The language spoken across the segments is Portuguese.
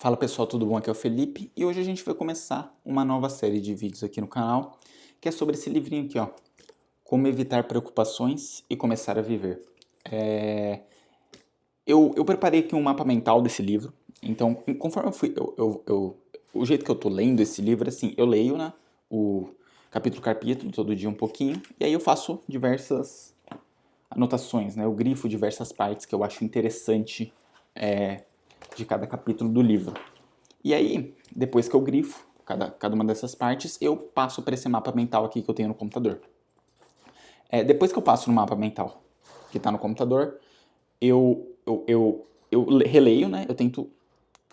Fala pessoal, tudo bom? Aqui é o Felipe e hoje a gente vai começar uma nova série de vídeos aqui no canal que é sobre esse livrinho aqui, ó, Como Evitar Preocupações e Começar a Viver. Eu preparei aqui um mapa mental desse livro, então conforme eu fui, o jeito que eu tô lendo esse livro, assim, eu leio, né, o capítulo todo dia um pouquinho e aí eu faço diversas anotações, né, eu grifo diversas partes que eu acho interessante de cada capítulo do livro. E aí, depois que eu grifo cada uma dessas partes, eu passo para esse mapa mental aqui que eu tenho no computador. Depois que eu passo no mapa mental que está no computador, eu releio, né? Eu tento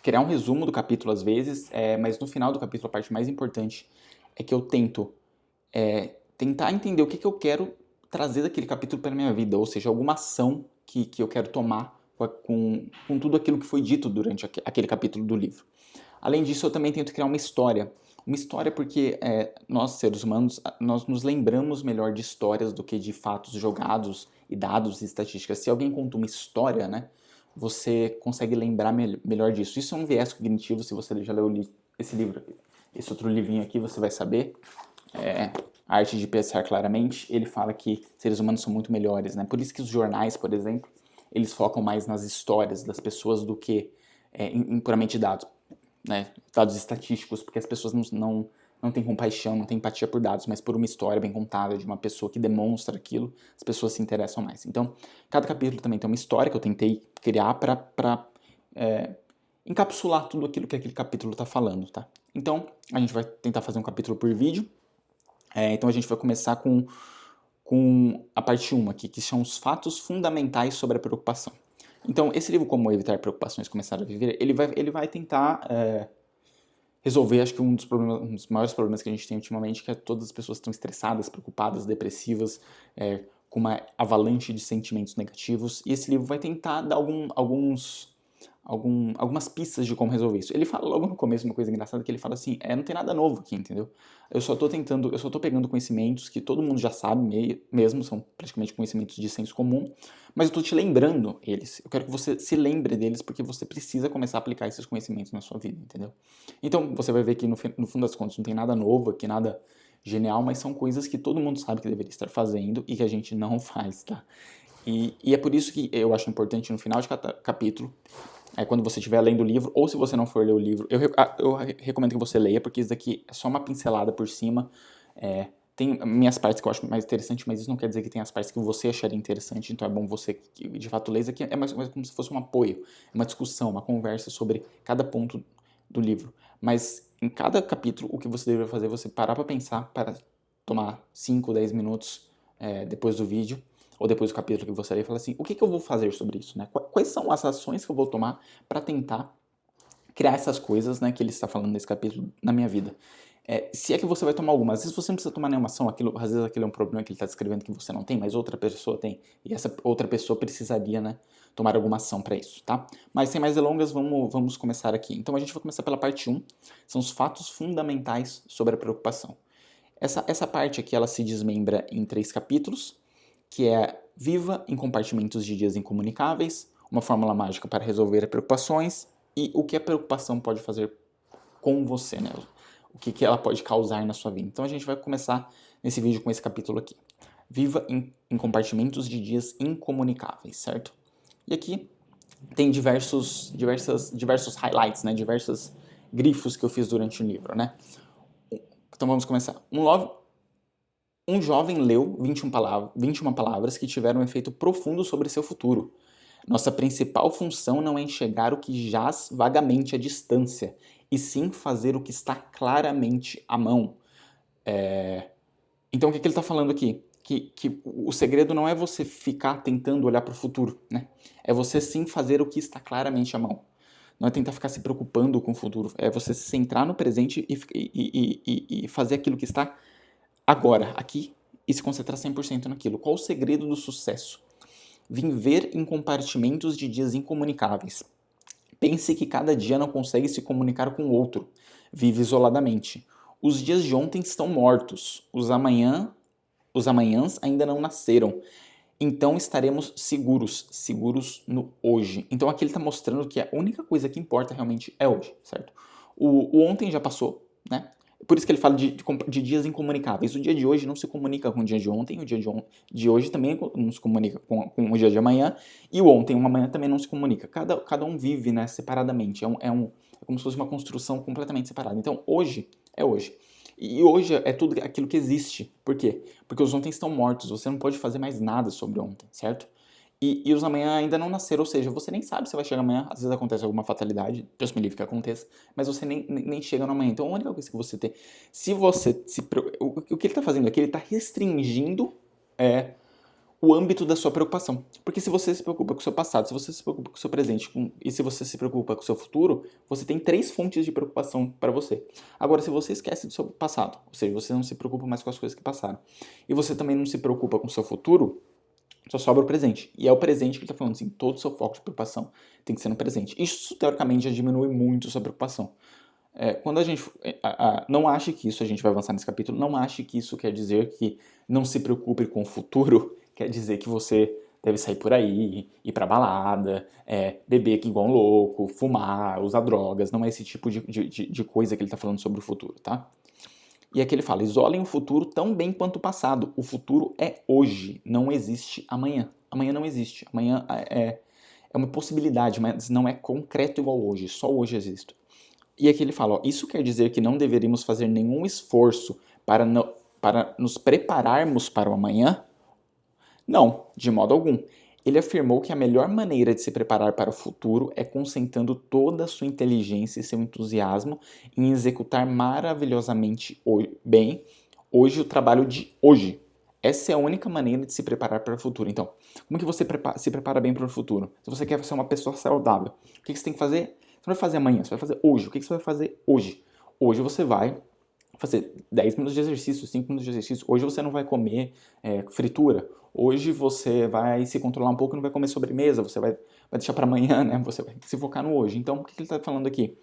criar um resumo do capítulo às vezes, mas no final do capítulo a parte mais importante é que eu tento tentar entender o que eu quero trazer daquele capítulo para a minha vida, ou seja, alguma ação que eu quero tomar com tudo aquilo que foi dito durante aquele capítulo do livro. Além disso, eu também tento criar uma história. Uma história porque nós, seres humanos, nós nos lembramos melhor de histórias do que de fatos jogados e dados e estatísticas. Se alguém conta uma história, né, você consegue lembrar melhor disso. Isso é um viés cognitivo, se você já leu esse livro, esse outro livrinho aqui, você vai saber. A Arte de Pensar Claramente, ele fala que seres humanos são muito melhores, né? Por isso que os jornais, por exemplo, eles focam mais nas histórias das pessoas do que em puramente dados, né? Dados estatísticos, porque as pessoas não têm compaixão, não têm empatia por dados, mas por uma história bem contada de uma pessoa que demonstra aquilo, as pessoas se interessam mais. Então, cada capítulo também tem uma história que eu tentei criar para encapsular tudo aquilo que aquele capítulo está falando, tá? Então, a gente vai tentar fazer um capítulo por vídeo. Então, a gente vai começar com a parte 1 aqui, que são os fatos fundamentais sobre a preocupação. Então, esse livro, Como Evitar Preocupações e Começar a Viver, ele vai tentar resolver, acho que um dos maiores problemas que a gente tem ultimamente, que é todas as pessoas estão estressadas, preocupadas, depressivas, com uma avalanche de sentimentos negativos, e esse livro vai tentar dar algumas pistas de como resolver isso. Ele fala logo no começo uma coisa engraçada, que ele fala assim, não tem nada novo aqui, entendeu? Eu só tô pegando conhecimentos que todo mundo já sabe mesmo, são praticamente conhecimentos de senso comum, mas eu tô te lembrando eles. Eu quero que você se lembre deles, porque você precisa começar a aplicar esses conhecimentos na sua vida, entendeu? Então, você vai ver que no fundo das contas não tem nada novo aqui, nada genial, mas são coisas que todo mundo sabe que deveria estar fazendo e que a gente não faz, tá? E é por isso que eu acho importante no final de cada capítulo, quando você estiver lendo o livro, ou se você não for ler o livro, eu recomendo que você leia, porque isso daqui é só uma pincelada por cima. Tem minhas partes que eu acho mais interessante, mas isso não quer dizer que tem as partes que você acharia interessante, então é bom você que de fato ler. Isso aqui é mais como se fosse um apoio, uma discussão, uma conversa sobre cada ponto do livro. Mas em cada capítulo, o que você deveria fazer é você parar para pensar, para tomar 5, 10 minutos depois do vídeo, ou depois do capítulo que você ler, e falar assim, o que eu vou fazer sobre isso, né? Quais são as ações que eu vou tomar para tentar criar essas coisas, né, que ele está falando nesse capítulo na minha vida. Se é que você vai tomar alguma, às vezes você não precisa tomar nenhuma ação, às vezes aquilo é um problema que ele está descrevendo que você não tem, mas outra pessoa tem, e essa outra pessoa precisaria, né, tomar alguma ação para isso, tá? Mas sem mais delongas, vamos começar aqui. Então a gente vai começar pela parte 1, são os fatos fundamentais sobre a preocupação. Essa parte aqui, ela se desmembra em 3 capítulos, que é Viva em compartimentos de dias incomunicáveis, uma fórmula mágica para resolver preocupações e o que a preocupação pode fazer com você, né? O que ela pode causar na sua vida. Então a gente vai começar nesse vídeo com esse capítulo aqui. Viva em compartimentos de dias incomunicáveis, certo? E aqui tem diversos highlights, né? Diversos grifos que eu fiz durante o livro, né? Então vamos começar. Um jovem leu 21 palavras que tiveram um efeito profundo sobre seu futuro. Nossa principal função não é enxergar o que jaz vagamente à distância, e sim fazer o que está claramente à mão. Então, o que ele está falando aqui? Que o segredo não é você ficar tentando olhar para o futuro, né? É você sim fazer o que está claramente à mão. Não é tentar ficar se preocupando com o futuro, é você se centrar no presente e fazer aquilo que está agora, aqui, e se concentrar 100% naquilo. Qual o segredo do sucesso? Viver em compartimentos de dias incomunicáveis. Pense que cada dia não consegue se comunicar com o outro. Vive isoladamente. Os dias de ontem estão mortos. Os amanhãs ainda não nasceram. então estaremos seguros no hoje. Então aqui ele está mostrando que a única coisa que importa realmente é hoje, certo? O ontem já passou, né? Por isso que ele fala de dias incomunicáveis. O dia de hoje não se comunica com o dia de ontem, o dia de hoje também não se comunica com o dia de amanhã, e o ontem, o amanhã também não se comunica. Cada um vive, né, separadamente. É como se fosse uma construção completamente separada. Então hoje é hoje. E hoje é tudo aquilo que existe. Por quê? Porque os ontem estão mortos, você não pode fazer mais nada sobre ontem, certo? E os amanhã ainda não nasceram, ou seja, você nem sabe se vai chegar amanhã, às vezes acontece alguma fatalidade, Deus me livre que aconteça, mas você nem chega no amanhã. Então a única coisa que você tem, se você o que ele está fazendo aqui, ele está restringindo o âmbito da sua preocupação. Porque se você se preocupa com o seu passado, se você se preocupa com o seu presente e se você se preocupa com o seu futuro, você tem 3 fontes de preocupação para você. Agora, se você esquece do seu passado, ou seja, você não se preocupa mais com as coisas que passaram, e você também não se preocupa com o seu futuro, só sobra o presente. E é o presente que ele está falando, assim, todo o seu foco de preocupação tem que ser no presente. Isso, teoricamente, já diminui muito a sua preocupação. Quando a gente não ache que isso, a gente vai avançar nesse capítulo, não ache que isso quer dizer que não se preocupe com o futuro, quer dizer que você deve sair por aí, ir pra balada, beber aqui igual um louco, fumar, usar drogas, não é esse tipo de coisa que ele está falando sobre o futuro, tá? E aqui ele fala, isolem o futuro tão bem quanto o passado. O futuro é hoje, não existe amanhã. Amanhã não existe, amanhã é uma possibilidade, mas não é concreto igual hoje, só hoje existe. E aqui ele fala, ó, isso quer dizer que não deveríamos fazer nenhum esforço para nos prepararmos para o amanhã? Não, de modo algum. Ele afirmou que a melhor maneira de se preparar para o futuro é concentrando toda a sua inteligência e seu entusiasmo em executar maravilhosamente bem hoje o trabalho de hoje. Essa é a única maneira de se preparar para o futuro. Então, como que você se prepara bem para o futuro? Se você quer ser uma pessoa saudável, o que você tem que fazer? Você não vai fazer amanhã, você vai fazer hoje. O que você vai fazer hoje? Hoje você vai fazer 10 minutos de exercício, 5 minutos de exercício. Hoje você não vai comer fritura. Hoje você vai se controlar um pouco e não vai comer sobremesa. Você vai deixar para amanhã, né? Você vai se focar no hoje. Então, o que ele está falando aqui?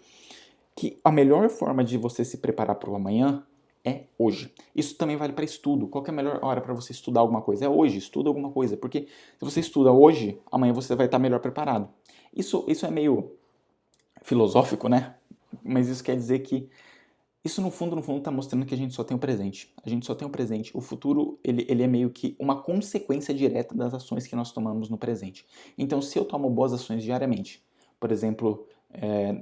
Que a melhor forma de você se preparar para o amanhã é hoje. Isso também vale para estudo. Qual que é a melhor hora para você estudar alguma coisa? É hoje, estuda alguma coisa. Porque se você estuda hoje, amanhã você vai estar melhor preparado. Isso é meio filosófico, né? Mas isso quer dizer que isso no fundo está mostrando que a gente só tem o presente. A gente só tem o presente. O futuro, ele é meio que uma consequência direta das ações que nós tomamos no presente. Então, se eu tomo boas ações diariamente, por exemplo,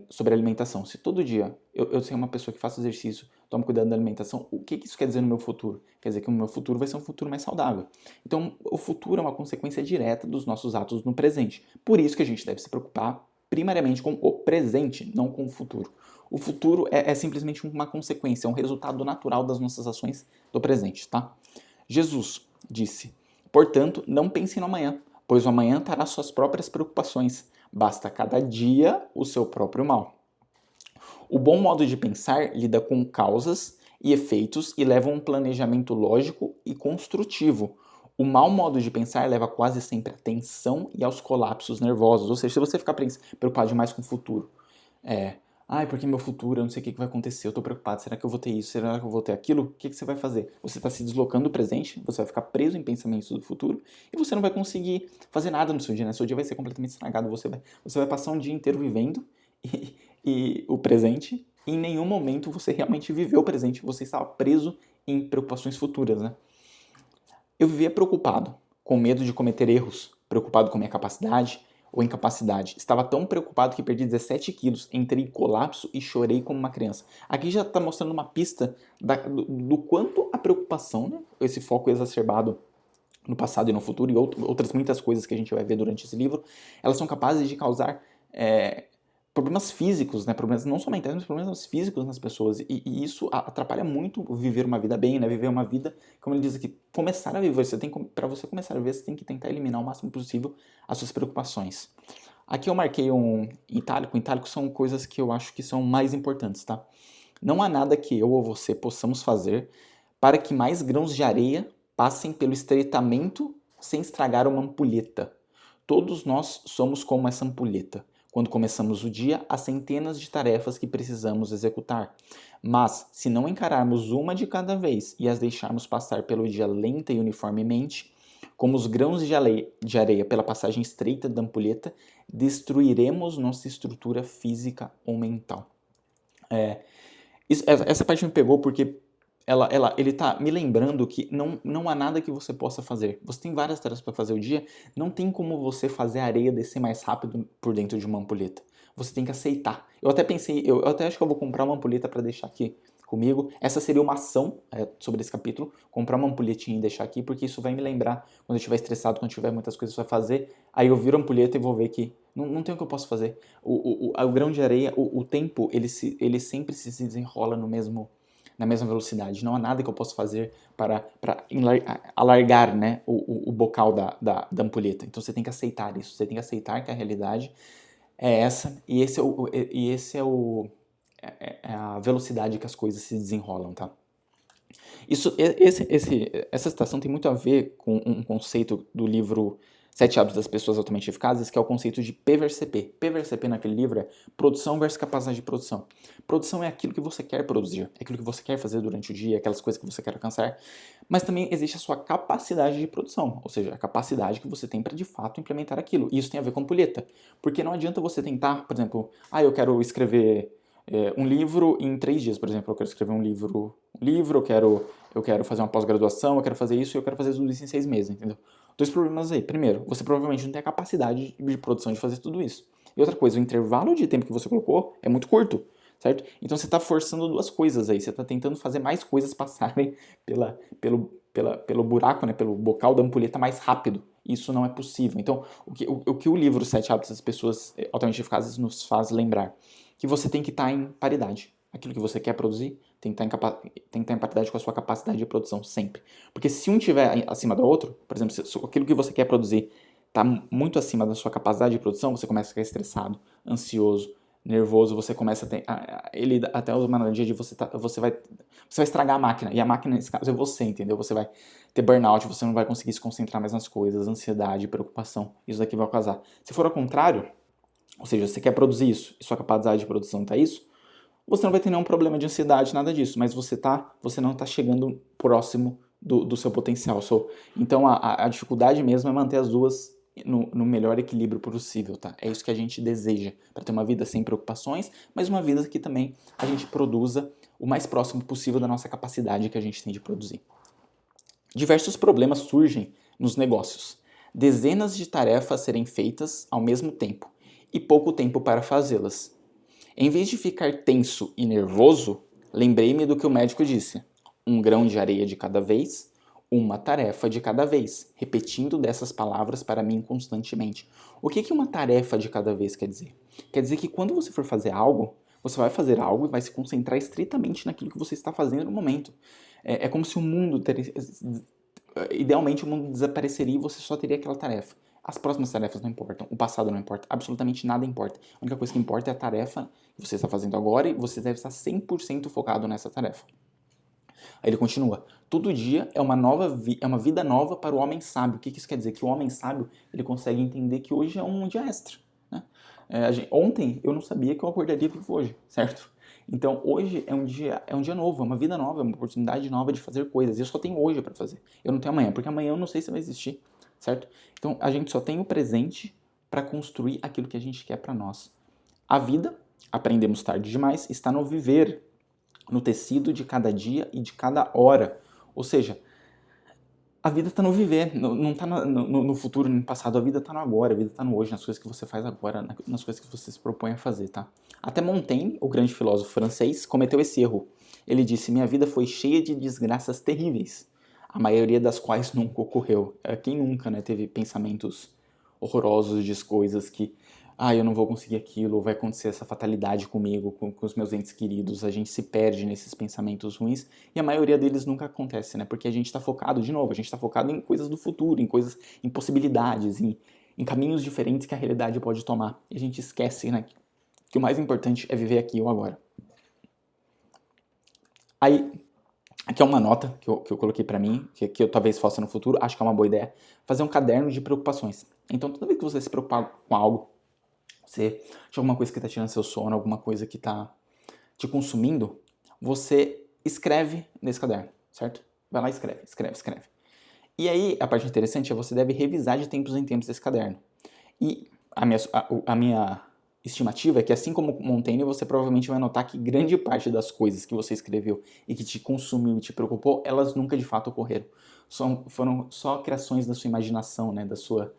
sobre alimentação, se todo dia eu ser uma pessoa que faça exercício, tomo cuidado da alimentação, o que isso quer dizer no meu futuro? Quer dizer que o meu futuro vai ser um futuro mais saudável. Então, o futuro é uma consequência direta dos nossos atos no presente. Por isso que a gente deve se preocupar primariamente com o presente, não com o futuro. O futuro é simplesmente uma consequência, é um resultado natural das nossas ações do presente, tá? Jesus disse, portanto, não pense no amanhã, pois o amanhã terá suas próprias preocupações. Basta cada dia o seu próprio mal. O bom modo de pensar lida com causas e efeitos e leva a um planejamento lógico e construtivo. O mau modo de pensar leva quase sempre à tensão e aos colapsos nervosos. Ou seja, se você ficar preocupado demais com o futuro, porque meu futuro, eu não sei o que vai acontecer, eu tô preocupado, será que eu vou ter isso, será que eu vou ter aquilo? O que você vai fazer? Você está se deslocando do presente, você vai ficar preso em pensamentos do futuro e você não vai conseguir fazer nada no seu dia, né? Seu dia vai ser completamente estragado, você vai passar um dia inteiro vivendo e o presente e em nenhum momento você realmente viveu o presente, você estava preso em preocupações futuras, né? Eu vivia preocupado, com medo de cometer erros, preocupado com minha capacidade ou incapacidade. Estava tão preocupado que perdi 17 quilos, entrei em colapso e chorei como uma criança. Aqui já está mostrando uma pista do quanto a preocupação, né, esse foco exacerbado no passado e no futuro e outras muitas coisas que a gente vai ver durante esse livro, elas são capazes de causar problemas físicos, né? Problemas não só mentais, mas problemas físicos nas pessoas. E isso atrapalha muito viver uma vida bem, né? Viver uma vida, como ele diz aqui, começar a viver. Para você começar a viver, você tem que tentar eliminar o máximo possível as suas preocupações. Aqui eu marquei um itálico. Itálico são coisas que eu acho que são mais importantes, tá? Não há nada que eu ou você possamos fazer para que mais grãos de areia passem pelo estreitamento sem estragar uma ampulheta. Todos nós somos como essa ampulheta. Quando começamos o dia, há centenas de tarefas que precisamos executar. Mas, se não encararmos uma de cada vez e as deixarmos passar pelo dia lenta e uniformemente, Como os grãos de areia pela passagem estreita da ampulheta, destruiremos nossa estrutura física ou mental. Essa parte me pegou porque ele tá me lembrando que não há nada que você possa fazer. Você tem várias tarefas para fazer o dia, não tem como você fazer a areia descer mais rápido por dentro de uma ampulheta. Você tem que aceitar. Eu até pensei, eu até acho que eu vou comprar uma ampulheta para deixar aqui comigo. Essa seria uma ação sobre esse capítulo, comprar uma ampulhetinha e deixar aqui, porque isso vai me lembrar quando eu estiver estressado, quando eu tiver muitas coisas para fazer, aí eu viro a ampulheta e vou ver que não tem o que eu posso fazer. O grão de areia, o tempo, ele sempre se desenrola na mesma velocidade. Não há nada que eu possa fazer para alargar, né, o bocal da ampulheta. Então você tem que aceitar isso. Você tem que aceitar que a realidade é essa e esse é a velocidade que as coisas se desenrolam, tá? Essa citação tem muito a ver com um conceito do livro Sete Hábitos das Pessoas Altamente Eficazes, que é o conceito de PVRCP. PVRCP naquele livro é produção versus capacidade de produção. Produção é aquilo que você quer produzir, é aquilo que você quer fazer durante o dia, aquelas coisas que você quer alcançar, mas também existe a sua capacidade de produção, ou seja, a capacidade que você tem para de fato implementar aquilo. E isso tem a ver com ampulheta, porque não adianta você tentar, por exemplo, eu quero escrever um livro em 3 dias, por exemplo, eu quero escrever um livro, eu quero fazer uma pós-graduação, eu quero fazer isso e eu quero fazer tudo isso em 6 meses, entendeu? Dois problemas aí. Primeiro, você provavelmente não tem a capacidade de produção de fazer tudo isso. E outra coisa, o intervalo de tempo que você colocou é muito curto, certo? Então você está forçando duas coisas aí, você está tentando fazer mais coisas passarem pelo buraco, né, pelo bocal da ampulheta mais rápido. Isso não é possível. Então, o que o livro Sete Hábitos das Pessoas Altamente Eficazes nos faz lembrar? Que você tem que estar em paridade. Aquilo que você quer produzir tem que estar em paridade com a sua capacidade de produção, sempre. Porque se um estiver acima do outro, por exemplo, se aquilo que você quer produzir está muito acima da sua capacidade de produção, você começa a ficar estressado, ansioso, nervoso, você começa a ter... Ele até usa uma analogia de você vai estragar a máquina, e a máquina, nesse caso, é você, entendeu? Você vai ter burnout, você não vai conseguir se concentrar mais nas coisas, ansiedade, preocupação, isso daqui vai causar. Se for ao contrário, ou seja, você quer produzir isso e sua capacidade de produção está isso, você não vai ter nenhum problema de ansiedade, nada disso, mas você não está chegando próximo do seu potencial. Então a dificuldade mesmo é manter as duas no melhor equilíbrio possível, tá? É isso que a gente deseja, para ter uma vida sem preocupações, mas uma vida que também a gente produza o mais próximo possível da nossa capacidade que a gente tem de produzir. Diversos problemas surgem nos negócios. Dezenas de tarefas serem feitas ao mesmo tempo e pouco tempo para fazê-las. Em vez de ficar tenso e nervoso, lembrei-me do que o médico disse: um grão de areia de cada vez, uma tarefa de cada vez, repetindo dessas palavras para mim constantemente. O que uma tarefa de cada vez quer dizer? Quer dizer que quando você for fazer algo, você vai fazer algo e vai se concentrar estritamente naquilo que você está fazendo no momento. É como se o mundo idealmente o mundo desapareceria e você só teria aquela tarefa. As próximas tarefas não importam, o passado não importa, absolutamente nada importa. A única coisa que importa é a tarefa que você está fazendo agora e você deve estar 100% focado nessa tarefa. Aí ele continua: todo dia é uma vida nova para o homem sábio. O que isso quer dizer? Que o homem sábio ele consegue entender que hoje é um dia extra. Né? Ontem eu não sabia que eu acordaria vivo hoje, certo? Então hoje é um dia novo, é uma vida nova, é uma oportunidade nova de fazer coisas. E eu só tenho hoje para fazer. Eu não tenho amanhã, porque amanhã eu não sei se vai existir, certo? Então a gente só tem o presente para construir aquilo que a gente quer para nós. A vida, aprendemos tarde demais, está no viver, no tecido de cada dia e de cada hora. Ou seja, a vida está no viver, não está no futuro, no passado. A vida está no agora, a vida está no hoje, nas coisas que você faz agora, nas coisas que você se propõe a fazer, tá? Até Montaigne, o grande filósofo francês, cometeu esse erro. Ele disse: minha vida foi cheia de desgraças terríveis, a maioria das quais nunca ocorreu. Quem nunca, né, teve pensamentos horrorosos de coisas que eu não vou conseguir aquilo, vai acontecer essa fatalidade comigo, com os meus entes queridos, a gente se perde nesses pensamentos ruins, e a maioria deles nunca acontece, né? Porque a gente está focado, de novo, a gente está focado em coisas do futuro, em possibilidades, em caminhos diferentes que a realidade pode tomar. E a gente esquece, né, que o mais importante é viver aqui ou agora. Aí, aqui é uma nota que eu coloquei pra mim, que eu talvez faça no futuro, acho que é uma boa ideia, fazer um caderno de preocupações. Então, toda vez que você se preocupar com algo, você tinha alguma coisa que está tirando seu sono, alguma coisa que está te consumindo, você escreve nesse caderno, certo? Vai lá e escreve. E aí, a parte interessante é você deve revisar de tempos em tempos esse caderno. E a minha estimativa é que, assim como Montaigne, você provavelmente vai notar que grande parte das coisas que você escreveu e que te consumiu e te preocupou, elas nunca de fato ocorreram. Foram só criações da sua imaginação, né? Das suas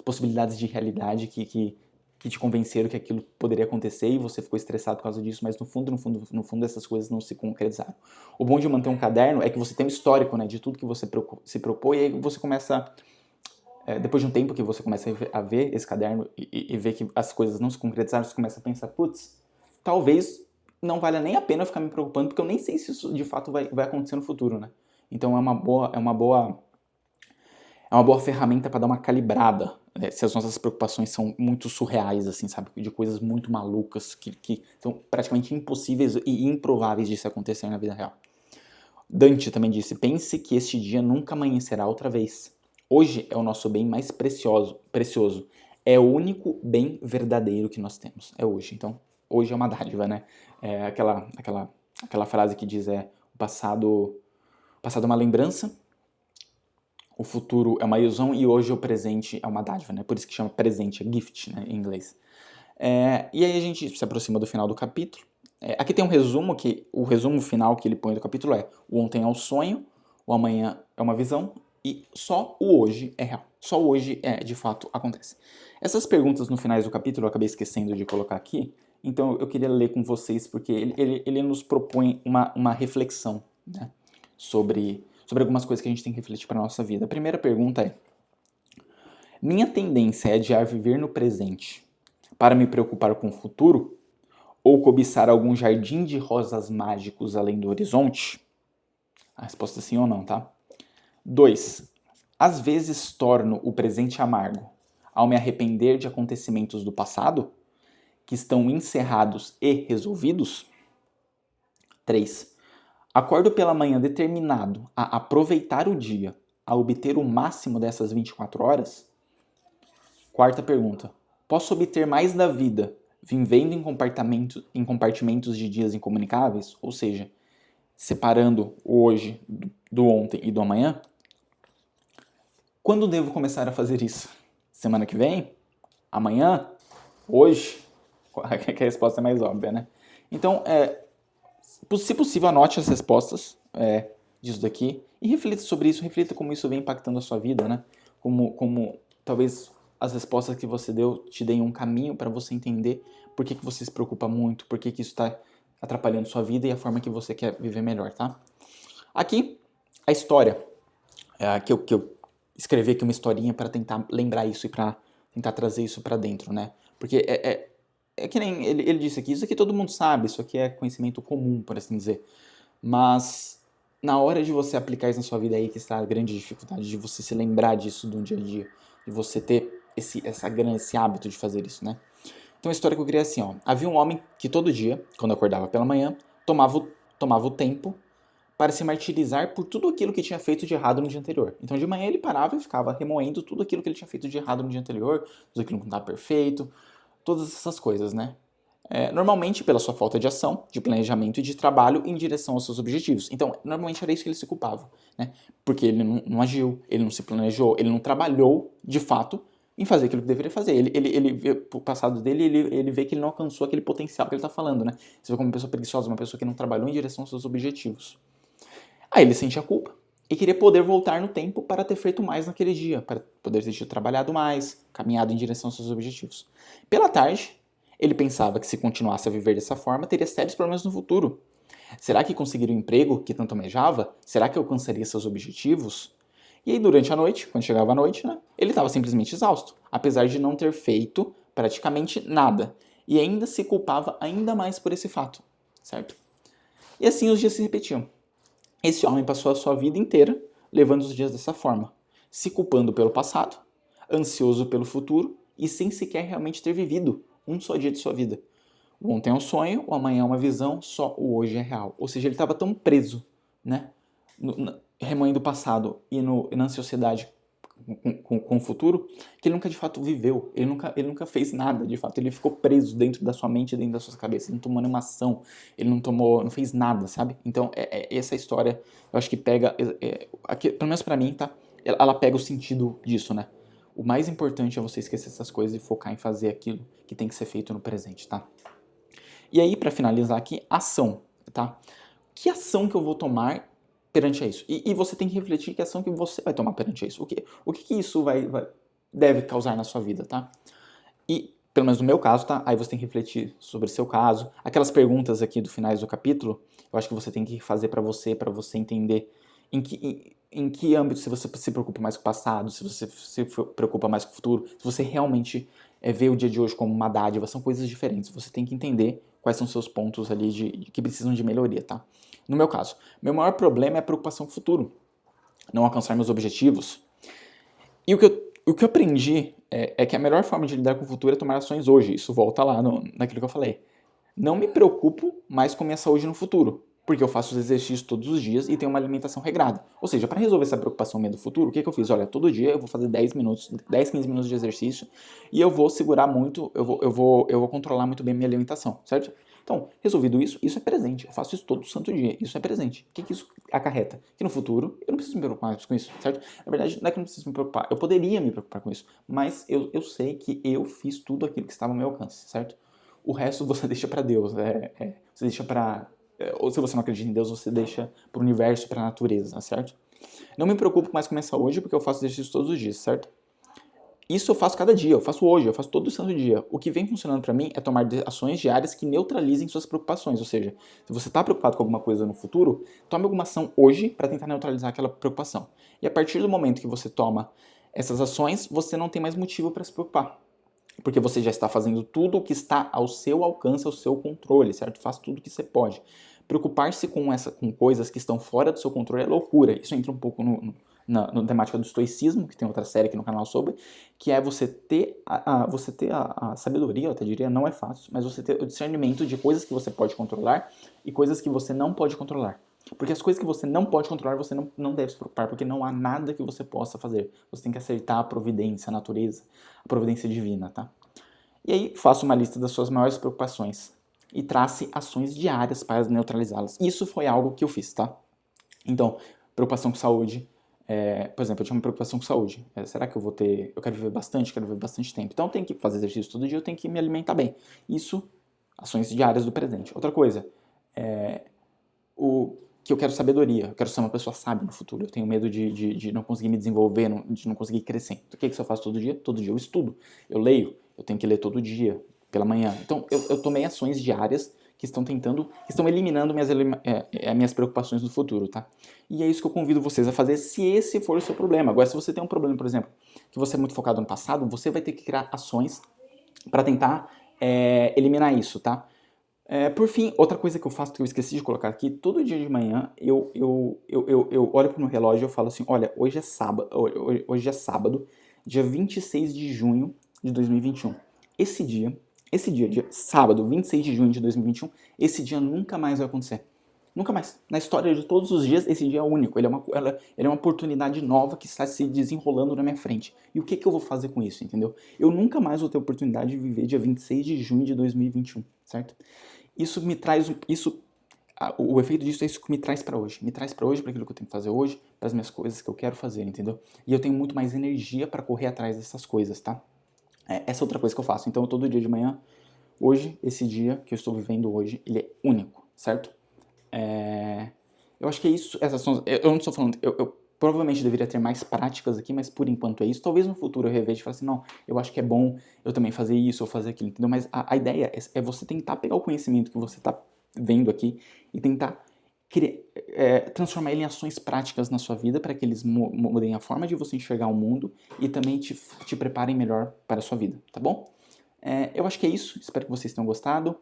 possibilidades de realidade que te convenceram que aquilo poderia acontecer e você ficou estressado por causa disso, mas no fundo essas coisas não se concretizaram. O bom de manter um caderno é que você tem um histórico, né, de tudo que você se propôs, e aí você começa, depois de um tempo que você começa a ver esse caderno e ver que as coisas não se concretizaram, você começa a pensar, putz, talvez não valha nem a pena eu ficar me preocupando, porque eu nem sei se isso de fato vai acontecer no futuro, né? Então é uma boa ferramenta para dar uma calibrada, né, se as nossas preocupações são muito surreais, assim, sabe? De coisas muito malucas que são praticamente impossíveis e improváveis de se acontecer na vida real. Dante também disse, pense que este dia nunca amanhecerá outra vez. Hoje é o nosso bem mais precioso. É o único bem verdadeiro que nós temos. É hoje. Então, hoje é uma dádiva, né? É aquela frase que diz, o passado é uma lembrança, o futuro é uma ilusão e hoje o presente é uma dádiva, né? Por isso que chama presente, é gift, né, em inglês. E aí a gente se aproxima do final do capítulo. Aqui tem um resumo, que o resumo final que ele põe do capítulo é: o ontem é um sonho, o amanhã é uma visão e só o hoje é real. Só o hoje de fato acontece. Essas perguntas no final do capítulo eu acabei esquecendo de colocar aqui, então eu queria ler com vocês porque ele nos propõe uma reflexão, né, sobre algumas coisas que a gente tem que refletir para a nossa vida. A primeira pergunta é: minha tendência é adiar viver no presente para me preocupar com o futuro? Ou cobiçar algum jardim de rosas mágicos além do horizonte? A resposta é sim ou não, tá? 2. Às vezes torno o presente amargo ao me arrepender de acontecimentos do passado que estão encerrados e resolvidos? 3. Acordo pela manhã determinado a aproveitar o dia, a obter o máximo dessas 24 horas? Quarta pergunta. Posso obter mais da vida vivendo em compartimentos de dias incomunicáveis? Ou seja, separando o hoje do ontem e do amanhã? Quando devo começar a fazer isso? Semana que vem? Amanhã? Hoje? Que a resposta é mais óbvia, né? Então, se possível, anote as respostas disso daqui e reflita sobre isso, reflita como isso vem impactando a sua vida, né? Como talvez as respostas que você deu te deem um caminho para você entender por que você se preocupa muito, por que isso está atrapalhando sua vida e a forma que você quer viver melhor, tá? Aqui, a história, que eu escrevi aqui uma historinha para tentar lembrar isso e para tentar trazer isso para dentro, né? Porque que nem ele disse aqui, isso aqui todo mundo sabe, isso aqui é conhecimento comum, por assim dizer. Mas na hora de você aplicar isso na sua vida aí que está a grande dificuldade de você se lembrar disso do dia a dia, de você ter esse hábito de fazer isso, né? Então a história que eu queria é assim, ó. Havia um homem que todo dia, quando acordava pela manhã, tomava o tempo para se martirizar por tudo aquilo que tinha feito de errado no dia anterior. Então de manhã ele parava e ficava remoendo tudo aquilo que ele tinha feito de errado no dia anterior, tudo aquilo que não estava perfeito, todas essas coisas, né? Normalmente pela sua falta de ação, de planejamento e de trabalho em direção aos seus objetivos. Então, normalmente era isso que ele se culpava, né? Porque ele não agiu, ele não se planejou, ele não trabalhou de fato em fazer aquilo que deveria fazer. Ele vê o passado dele, ele vê que ele não alcançou aquele potencial que ele está falando, né? Você vê como uma pessoa preguiçosa, uma pessoa que não trabalhou em direção aos seus objetivos. Aí ele sente a culpa e queria poder voltar no tempo para ter feito mais naquele dia, para poder ter trabalhado mais, caminhado em direção aos seus objetivos. Pela tarde, ele pensava que se continuasse a viver dessa forma, teria sérios problemas no futuro. Será que conseguiria o emprego que tanto almejava? Será que alcançaria seus objetivos? E aí, durante a noite, quando chegava a noite, né, ele estava simplesmente exausto, apesar de não ter feito praticamente nada. E ainda se culpava ainda mais por esse fato, certo? E assim os dias se repetiam. Esse homem passou a sua vida inteira levando os dias dessa forma, se culpando pelo passado, ansioso pelo futuro e sem sequer realmente ter vivido um só dia de sua vida. O ontem é um sonho, o amanhã é uma visão, só o hoje é real. Ou seja, ele estava tão preso, né, remoendo o passado e na ansiedade com o futuro, que ele nunca de fato viveu, ele nunca fez nada de fato, ele ficou preso dentro da sua mente, dentro da sua cabeça, ele não tomou nenhuma ação, ele não fez nada, sabe? Então, essa história, eu acho que pega, aqui, pelo menos pra mim, tá? Ela pega o sentido disso, né? O mais importante é você esquecer essas coisas e focar em fazer aquilo que tem que ser feito no presente, tá? E aí, pra finalizar aqui, ação, tá? Que ação que eu vou tomar perante a isso? E você tem que refletir que ação que você vai tomar perante a isso. O que isso deve causar na sua vida, tá? E, pelo menos no meu caso, tá? Aí você tem que refletir sobre o seu caso. Aquelas perguntas aqui do finais do capítulo, eu acho que você tem que fazer pra você entender em que âmbito, se você se preocupa mais com o passado, se você se preocupa mais com o futuro, se você realmente vê o dia de hoje como uma dádiva, são coisas diferentes. Você tem que entender quais são os seus pontos ali que precisam de melhoria, tá? No meu caso, meu maior problema é a preocupação com o futuro. Não alcançar meus objetivos. E o que eu aprendi é que a melhor forma de lidar com o futuro é tomar ações hoje. Isso volta lá naquilo que eu falei. Não me preocupo mais com minha saúde no futuro, porque eu faço os exercícios todos os dias e tenho uma alimentação regrada. Ou seja, para resolver essa preocupação minha do futuro, o que eu fiz? Olha, todo dia eu vou fazer 10 minutos, 10, 15 minutos de exercício e eu vou segurar muito, eu vou controlar muito bem minha alimentação, certo? Então, resolvido isso, isso é presente. Eu faço isso todo santo dia. Isso é presente. O que isso acarreta? Que no futuro eu não preciso me preocupar mais com isso, certo? Na verdade, não é que eu não preciso me preocupar. Eu poderia me preocupar com isso, mas eu sei que eu fiz tudo aquilo que estava ao meu alcance, certo? O resto você deixa para Deus, você deixa para ou se você não acredita em Deus, você deixa para o universo, para a natureza, certo? Não me preocupo mais com minha saúde porque eu faço exercício todos os dias, certo? Isso eu faço cada dia, eu faço hoje, eu faço todo santo dia. O que vem funcionando para mim é tomar ações diárias que neutralizem suas preocupações. Ou seja, se você está preocupado com alguma coisa no futuro, tome alguma ação hoje para tentar neutralizar aquela preocupação. E a partir do momento que você toma essas ações, você não tem mais motivo para se preocupar. Porque você já está fazendo tudo o que está ao seu alcance, ao seu controle, certo? Faz tudo o que você pode. Preocupar-se com coisas que estão fora do seu controle é loucura. Isso entra um pouco na temática do estoicismo, que tem outra série aqui no canal sobre, que é você ter a sabedoria, eu até diria, não é fácil, mas você ter o discernimento de coisas que você pode controlar e coisas que você não pode controlar. Porque as coisas que você não pode controlar, você não deve se preocupar, porque não há nada que você possa fazer. Você tem que aceitar a providência, a natureza, a providência divina, tá? E aí, faça uma lista das suas maiores preocupações e trace ações diárias para neutralizá-las. Isso foi algo que eu fiz, tá? Então, preocupação com saúde. Por exemplo, eu tinha uma preocupação com saúde. Será que eu quero viver bastante? Quero viver bastante tempo. Então, eu tenho que fazer exercício todo dia, eu tenho que me alimentar bem. Isso, ações diárias do presente. Outra coisa, que eu quero sabedoria. Eu quero ser uma pessoa sábia no futuro. Eu tenho medo de não conseguir me desenvolver, de não conseguir crescer. Então, o que eu faço todo dia? Todo dia eu estudo. Eu leio. Eu tenho que ler todo dia, pela manhã. Então, eu tomei ações diárias que estão eliminando minhas preocupações no futuro, tá? E é isso que eu convido vocês a fazer, se esse for o seu problema. Agora, se você tem um problema, por exemplo, que você é muito focado no passado, você vai ter que criar ações para tentar eliminar isso, tá? Por fim, outra coisa que eu faço, que eu esqueci de colocar aqui, todo dia de manhã eu olho pro meu relógio e eu falo assim, olha, hoje é sábado, dia 26 de junho de 2021. Esse dia, sábado, 26 de junho de 2021, esse dia nunca mais vai acontecer. Nunca mais. Na história de todos os dias, esse dia é único. Ele é uma oportunidade nova que está se desenrolando na minha frente. E o que eu vou fazer com isso, entendeu? Eu nunca mais vou ter a oportunidade de viver dia 26 de junho de 2021, certo? Isso me traz, o efeito disso é isso que me traz para hoje. Me traz para hoje, para aquilo que eu tenho que fazer hoje, para as minhas coisas que eu quero fazer, entendeu? E eu tenho muito mais energia para correr atrás dessas coisas, tá? Essa é outra coisa que eu faço. Então, todo dia de manhã, hoje, esse dia que eu estou vivendo hoje, ele é único, certo? Eu acho que é isso. Eu não estou falando. Eu provavelmente deveria ter mais práticas aqui, mas por enquanto é isso. Talvez no futuro eu reveja e fale assim, não, eu acho que é bom eu também fazer isso ou fazer aquilo, entendeu? Mas a ideia é você tentar pegar o conhecimento que você está vendo aqui e tentar transformar ele em ações práticas na sua vida para que eles mudem a forma de você enxergar o mundo e também te preparem melhor para a sua vida, tá bom? Eu acho que é isso. Espero que vocês tenham gostado.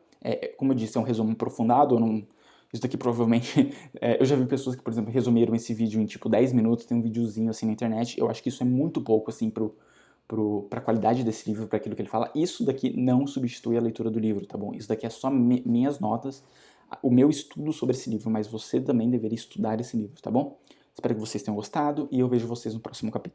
Como eu disse, é um resumo aprofundado. Isso daqui provavelmente... eu já vi pessoas que, por exemplo, resumiram esse vídeo em tipo 10 minutos. Tem um videozinho assim na internet. Eu acho que isso é muito pouco assim para a qualidade desse livro, para aquilo que ele fala. Isso daqui não substitui a leitura do livro, tá bom? Isso daqui é só minhas notas, o meu estudo sobre esse livro, mas você também deveria estudar esse livro, tá bom? Espero que vocês tenham gostado e eu vejo vocês no próximo capítulo.